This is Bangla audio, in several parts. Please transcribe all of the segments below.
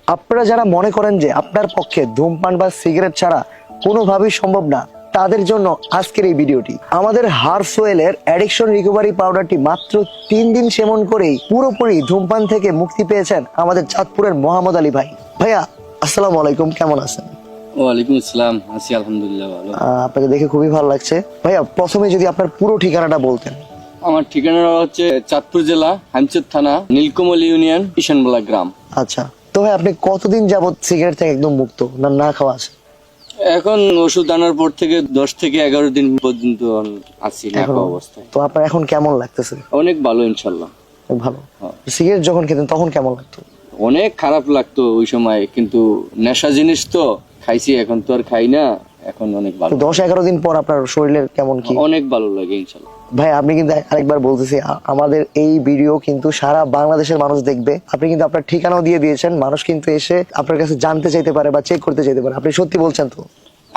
আপনারা যারা মনে করেন যে আপনার পক্ষে ধূমপান বা সিগারেট ছাড়া কোনোভাবেই সম্ভব না, তাদের জন্য আজকের এই ভিডিওটি। আমাদের হার্সওয়েলের অ্যাডিকশন রিকভারি পাউডারটি মাত্র 3 দিন সেবন করেই পুরোপুরি ধূমপান থেকে মুক্তি পেয়েছেন আমাদের চাঁদপুরের মোহাম্মদ আলী ভাই। ভাইয়া আসসালামু আলাইকুম, কেমন আছেন? ওয়ালাইকুম আসসালাম, আছি আলহামদুলিল্লাহ ভালো। আপনাকে দেখে খুবই ভালো লাগছে। ভাইয়া প্রথমে যদি আপনার পুরো ঠিকানাটা বলতেন। আমার ঠিকানা হচ্ছে চাঁদপুর জেলা হামচর থানা নীলকমল ইউনিয়ন কিষানবলা গ্রাম। আচ্ছা, তো ভাই আপনি কতদিন যাবত সিগারেট থেকে একদম মুক্ত, না না খাওয়া আছে? এখন ওষুধ আনার পর থেকে 10 থেকে 11 দিন পর্যন্ত আছি না খাওয়া অবস্থায়। তো আপনার এখন কেমন লাগতেছে? অনেক ভালো ইনশাল্লাহ। ভালো। সিগারেট যখন খেতেন তখন কেমন লাগতো? অনেক খারাপ লাগতো ওই সময়, কিন্তু নেশা জিনিস তো খাইছি, এখন তো আর খাই না, এখন অনেক ভালো। 10-11 দিন পর আপনার শরীরের কেমন কি? অনেক ভালো লাগে ইনশাল্লাহ। ভাই আপনি কিন্তু আরেকবার বলতেছি, আমাদের এই ভিডিও কিন্তু সারা বাংলাদেশের মানুষ দেখবে। আপনি কিন্তু আপনার ঠিকানাও দিয়ে দিয়েছেন, মানুষ কিন্তু এসে আপনার কাছে জানতে চাইতে পারে বা চেক করতে চাইতে পারে। আপনি সত্যি বলছেন তো?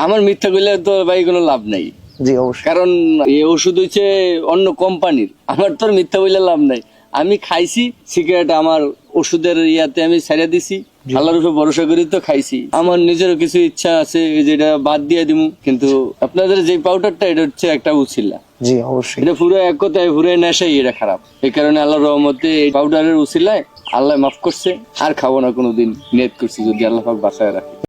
আমার মিথ্যা কইলে তো ভাই কোনো লাভ নাই। জি অবশ্যই। কারণ এই ওষুধ হচ্ছে অন্য কোম্পানির, আমার তো আর মিথ্যা বললে লাভ নাই। আমি খাইছি সিগারেট, আমার ওষুধের ইয়াতে আমি ছেড়ে দিছি, আল্লাহর উপর ভরসা করি তো খাইছি। আমার নিজেরও কিছু ইচ্ছা আছে যেটা বাদ দিয়ে দিমু, কিন্তু আপনাদের যে পাউডারটা এটা হচ্ছে একটা উছিলা। জি অবশ্যই। এটা পুরো এক কথায় পুরো নেশাই, এটা খারাপ। এই কারণে আল্লাহর রহমতে এই পাউডারের উছিলায় আল্লাহ মাফ করছে, আর খাবো না কোনোদিন, নিয়ত করছি যদি আল্লাহ পাক বাঁচায় রাখে।